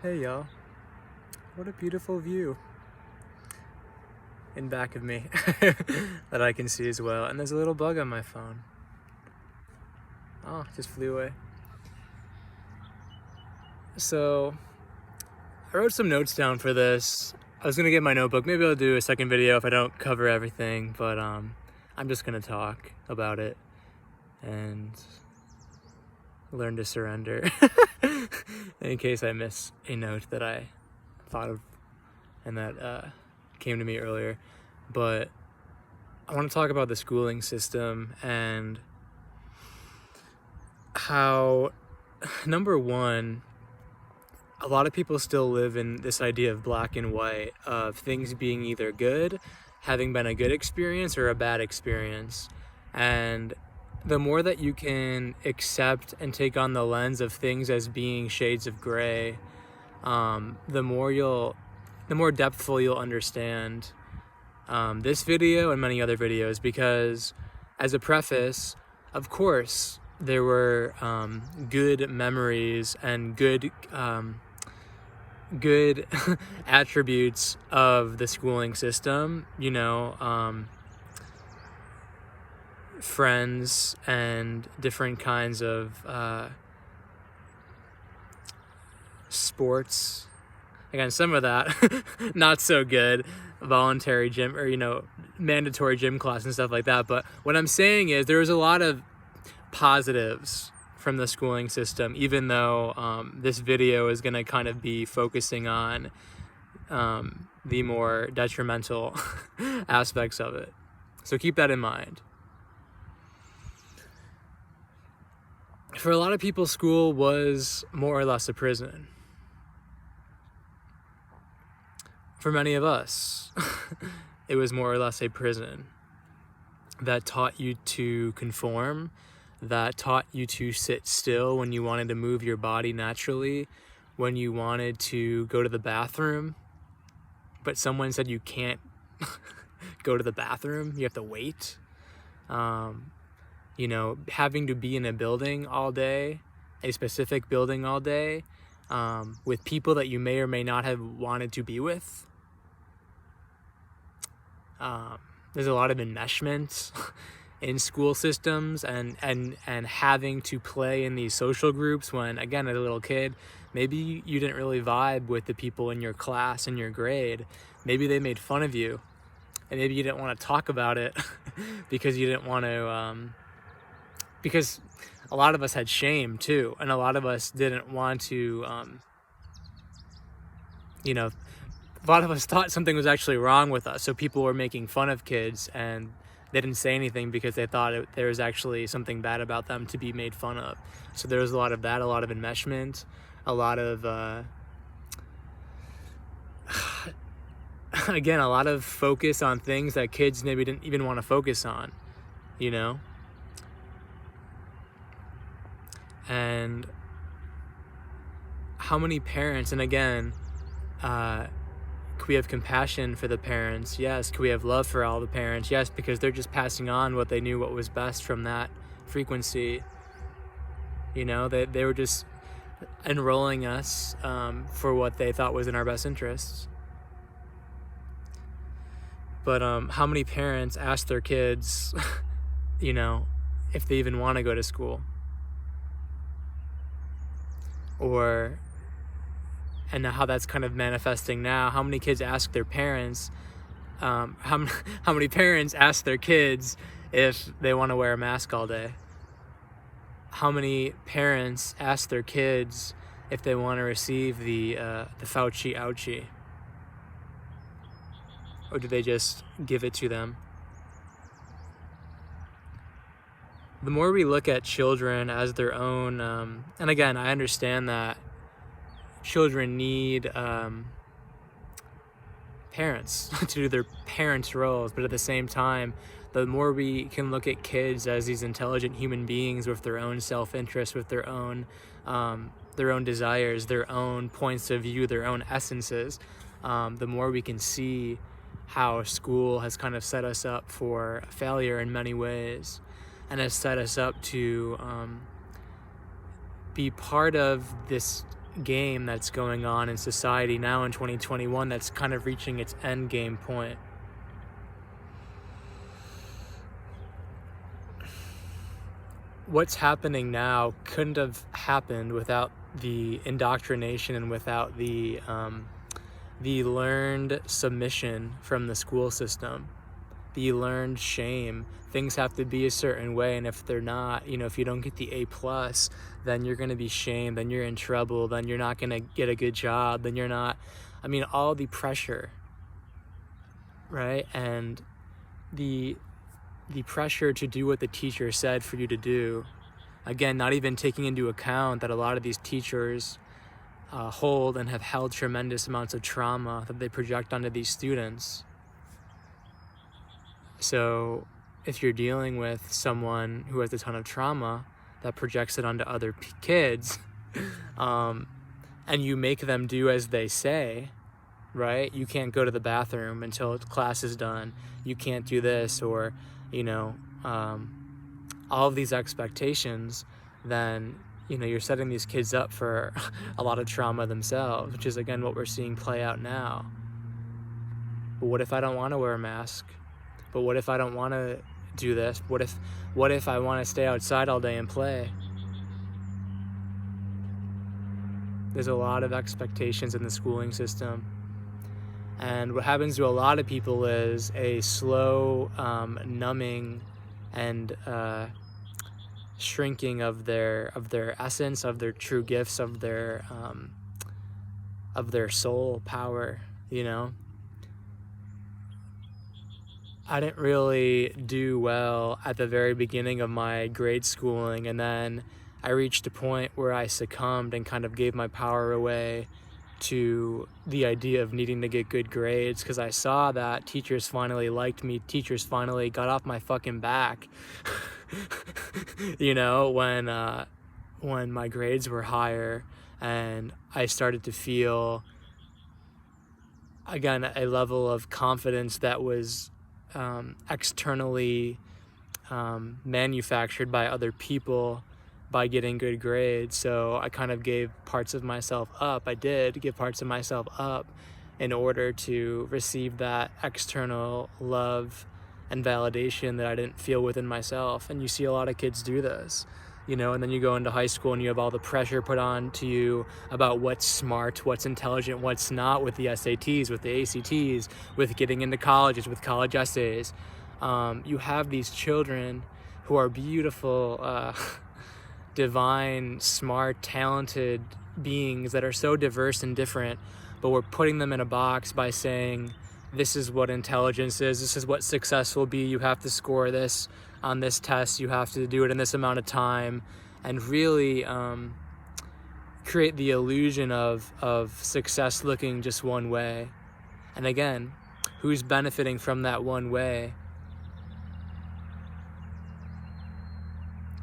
Hey y'all, what a beautiful view in back of me that I can see as well. And there's a little bug on my phone. Oh, it just flew away. So I wrote some notes down for this. I was gonna get my notebook. Maybe I'll do a second video if I don't cover everything, but I'm just gonna talk about it and learn to surrender in case I miss a note that I thought of and that came to me earlier. But I want to talk about the schooling system and how, number one, a lot of people still live in this idea of black and white, of things being either good, having been a good experience, or a bad experience. And the more that you can accept and take on the lens of things as being shades of gray, the more depthful you'll understand this video and many other videos. Because as a preface, of course, there were good memories and good attributes of the schooling system, friends and different kinds of sports. Again, some of that not so good, voluntary gym or mandatory gym class and stuff like that. But what I'm saying is there was a lot of positives from the schooling system, even though this video is going to kind of be focusing on the more detrimental aspects of it. So keep that in mind. For a lot of people, school was more or less a prison. For many of us, it was more or less a prison that taught you to conform, that taught you to sit still when you wanted to move your body naturally, when you wanted to go to the bathroom, but someone said you can't go to the bathroom, you have to wait. Having to be in a building all day, a specific building all day, with people that you may or may not have wanted to be with. There's a lot of enmeshment in school systems and having to play in these social groups when, again, as a little kid, maybe you didn't really vibe with the people in your class, in your grade. Maybe they made fun of you, and maybe you didn't want to talk about it because you didn't want to, because a lot of us had shame too, and a lot of us didn't want to, a lot of us thought something was actually wrong with us. So people were making fun of kids and they didn't say anything because they thought there was actually something bad about them to be made fun of. So there was a lot of that, a lot of enmeshment, a lot of, again, a lot of focus on things that kids maybe didn't even want to focus on, And how many parents, and again, could we have compassion for the parents? Yes. Could we have love for all the parents? Yes, because they're just passing on what they knew what was best from that frequency. They were just enrolling us for what they thought was in our best interests. But how many parents ask their kids, if they even want to go to school? And how that's kind of manifesting now. How many kids ask their parents, how many parents ask their kids if they want to wear a mask all day? How many parents ask their kids if they want to receive the Fauci ouchie? Or do they just give it to them? The more we look at children as their own, and again, I understand that children need parents to do their parents' roles, but at the same time, the more we can look at kids as these intelligent human beings with their own self-interest, with their own desires, their own points of view, their own essences, the more we can see how school has kind of set us up for failure in many ways, and has set us up to be part of this game that's going on in society now in 2021 that's kind of reaching its end game point. What's happening now couldn't have happened without the indoctrination and without the learned submission from the school system, the learned shame. Things have to be a certain way, and if they're not, if you don't get the A+, then you're going to be shamed, then you're in trouble, then you're not going to get a good job, then you're not, all the pressure, right? And the pressure to do what the teacher said for you to do. Again, not even taking into account that a lot of these teachers hold and have held tremendous amounts of trauma that they project onto these students. So if you're dealing with someone who has a ton of trauma that projects it onto other kids, and you make them do as they say, right? You can't go to the bathroom until class is done. You can't do this, or, all of these expectations, then, you're setting these kids up for a lot of trauma themselves, which is, again, what we're seeing play out now. But what if I don't want to wear a mask? But what if I don't want to do this? What if I want to stay outside all day and play? There's a lot of expectations in the schooling system. And what happens to a lot of people is a slow numbing and shrinking of their essence, of their true gifts, of their soul power. I didn't really do well at the very beginning of my grade schooling, and then I reached a point where I succumbed and kind of gave my power away to the idea of needing to get good grades, because I saw that teachers finally liked me, teachers finally got off my fucking back. When my grades were higher, and I started to feel, again, a level of confidence that was externally manufactured by other people by getting good grades. So I kind of gave parts of myself up. I did give parts of myself up in order to receive that external love and validation that I didn't feel within myself. And you see a lot of kids do this, and then you go into high school and you have all the pressure put on to you about what's smart, what's intelligent, what's not, with the SATs, with the ACTs, with getting into colleges, with college essays. You have these children who are beautiful, divine, smart, talented beings that are so diverse and different, but we're putting them in a box by saying, this is what intelligence is, this is what success will be, you have to score this on this test, you have to do it in this amount of time, and really create the illusion of success looking just one way. And again, who's benefiting from that one way?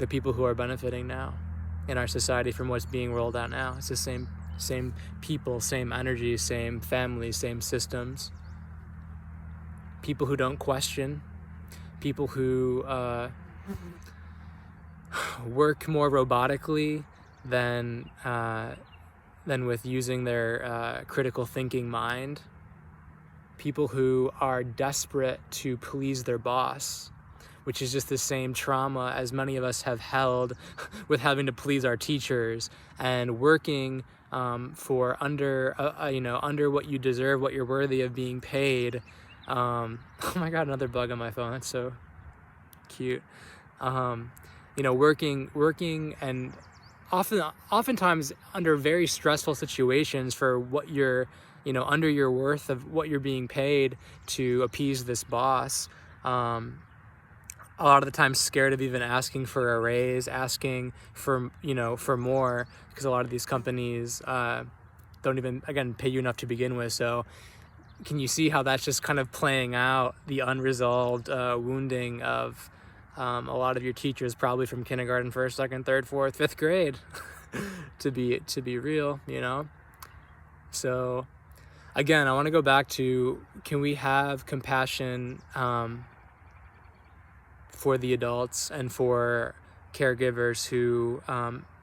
The people who are benefiting now in our society from what's being rolled out now. It's the same people, same energy, same families, same systems. People who don't question, people who work more robotically than with using their critical thinking mind. People who are desperate to please their boss, which is just the same trauma as many of us have held with having to please our teachers, and working for under what you deserve, what you're worthy of being paid. Oh my God, another bug on my phone. That's so cute. Working and oftentimes under very stressful situations for what you're, under your worth of what you're being paid to appease this boss. A lot of the time scared of even asking for a raise, asking for more, because a lot of these companies don't even, again, pay you enough to begin with. So can you see how that's just kind of playing out the unresolved wounding of a lot of your teachers, probably from kindergarten, first, second, third, fourth, fifth grade, to be real, So again, I want to go back to, can we have compassion for the adults and for caregivers who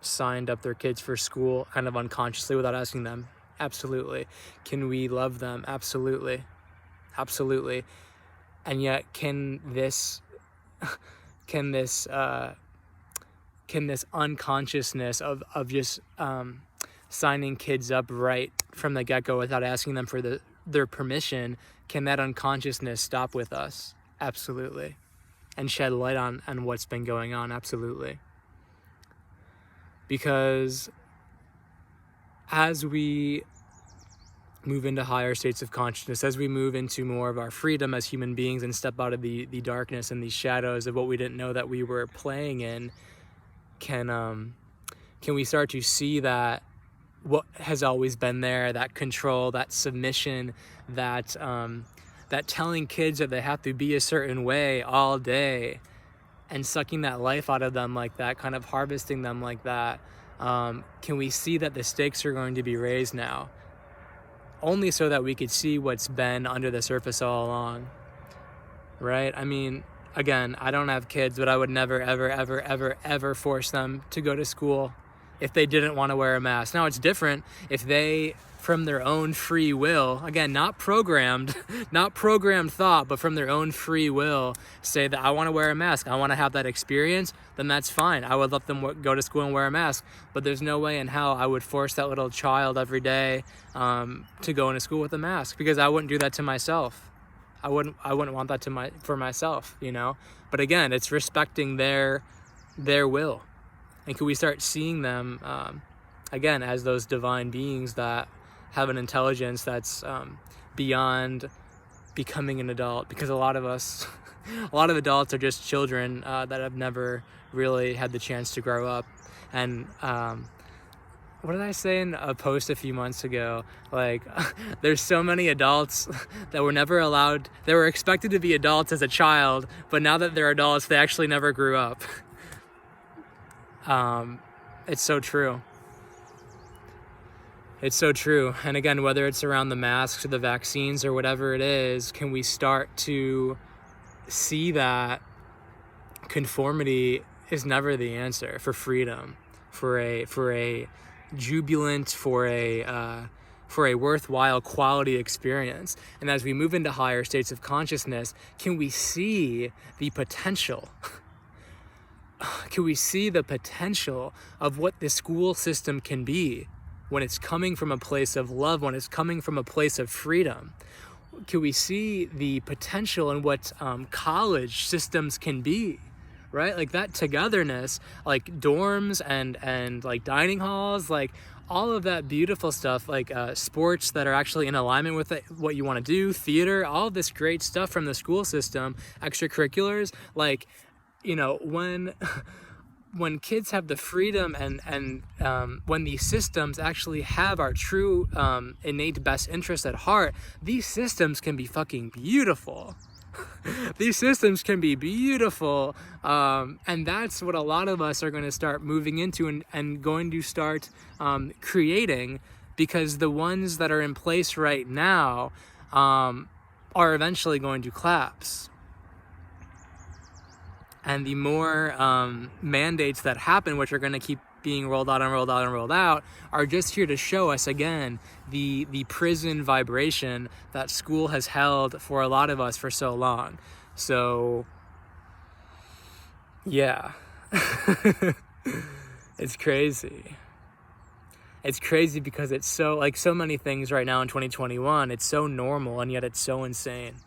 signed up their kids for school kind of unconsciously without asking them? Absolutely. Can we love them? Absolutely. Absolutely. And yet, can this unconsciousness of just signing kids up right from the get-go without asking them for their permission, can that unconsciousness stop with us? Absolutely. And shed light on what's been going on? Absolutely. Because as we move into higher states of consciousness, as we move into more of our freedom as human beings and step out of the darkness and the shadows of what we didn't know that we were playing in, can we start to see that what has always been there, that control, that submission, that telling kids that they have to be a certain way all day and sucking that life out of them like that, kind of harvesting them like that, can we see that the stakes are going to be raised now? Only so that we could see what's been under the surface all along, right? I mean, again, I don't have kids, but I would never, ever, ever, ever, ever force them to go to school if they didn't want to wear a mask. Now, it's different if they, from their own free will, again, not programmed thought, but from their own free will, say that I want to wear a mask, I want to have that experience, then that's fine. I would let them go to school and wear a mask, but there's no way in hell I would force that little child every day to go into school with a mask, because I wouldn't do that to myself. I wouldn't want that for myself, you know? But again, it's respecting their will. And can we start seeing them, again, as those divine beings that have an intelligence that's beyond becoming an adult? Because a lot of adults are just children that have never really had the chance to grow up. And what did I say in a post a few months ago? Like, there's so many adults that were never allowed, they were expected to be adults as a child, but now that they're adults, they actually never grew up. It's so true. It's so true. And again, whether it's around the masks or the vaccines or whatever it is, can we start to see that conformity is never the answer for freedom, for a jubilant, for a worthwhile quality experience? And as we move into higher states of consciousness, can we see the potential? Can we see the potential of what the school system can be when it's coming from a place of love, when it's coming from a place of freedom? Can we see the potential in what college systems can be, right? Like that togetherness, like dorms and like dining halls, like all of that beautiful stuff, like sports that are actually in alignment with what you want to do, theater, all of this great stuff from the school system, extracurriculars, like, you know, when kids have the freedom and when these systems actually have our true innate best interest at heart, these systems can be fucking beautiful. These systems can be beautiful, and that's what a lot of us are going to start moving into and going to start creating, because the ones that are in place right now are eventually going to collapse. And the more mandates that happen, which are going to keep being rolled out and rolled out and rolled out, are just here to show us again the prison vibration that school has held for a lot of us for so long. So, yeah. It's crazy. It's crazy because it's so, like so many things right now in 2021, it's so normal, and yet it's so insane.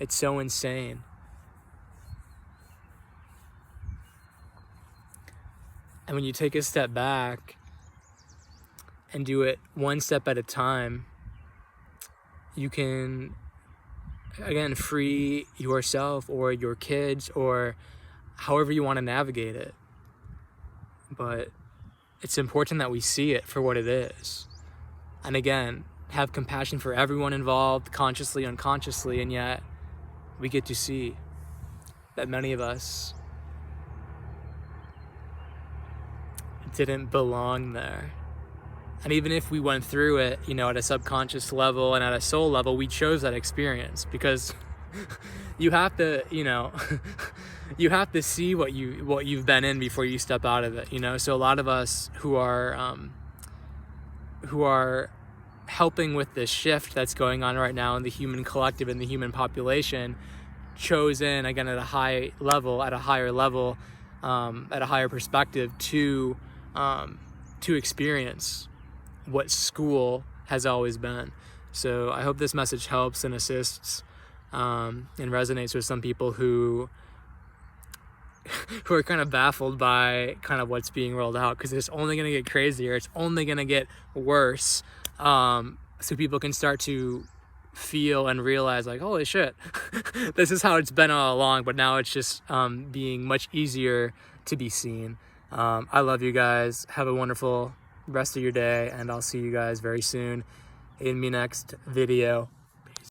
It's so insane. And when you take a step back and do it one step at a time, you can, again, free yourself or your kids or however you want to navigate it. But it's important that we see it for what it is. And again, have compassion for everyone involved, consciously, unconsciously, and yet we get to see that many of us didn't belong there. And even if we went through it, you know, at a subconscious level and at a soul level, we chose that experience because you have to, you know, you have to see what you've been in before you step out of it, you know. So a lot of us who are helping with this shift that's going on right now in the human collective and the human population, chosen again at a higher level, at a higher perspective to experience what school has always been. So I hope this message helps and assists and resonates with some people who are kind of baffled by kind of what's being rolled out, because it's only going to get crazier, it's only going to get worse, so people can start to feel and realize like, holy shit, this is how it's been all along, but now it's just being much easier to be seen. I love you guys. Have a wonderful rest of your day, and I'll see you guys very soon in my next video.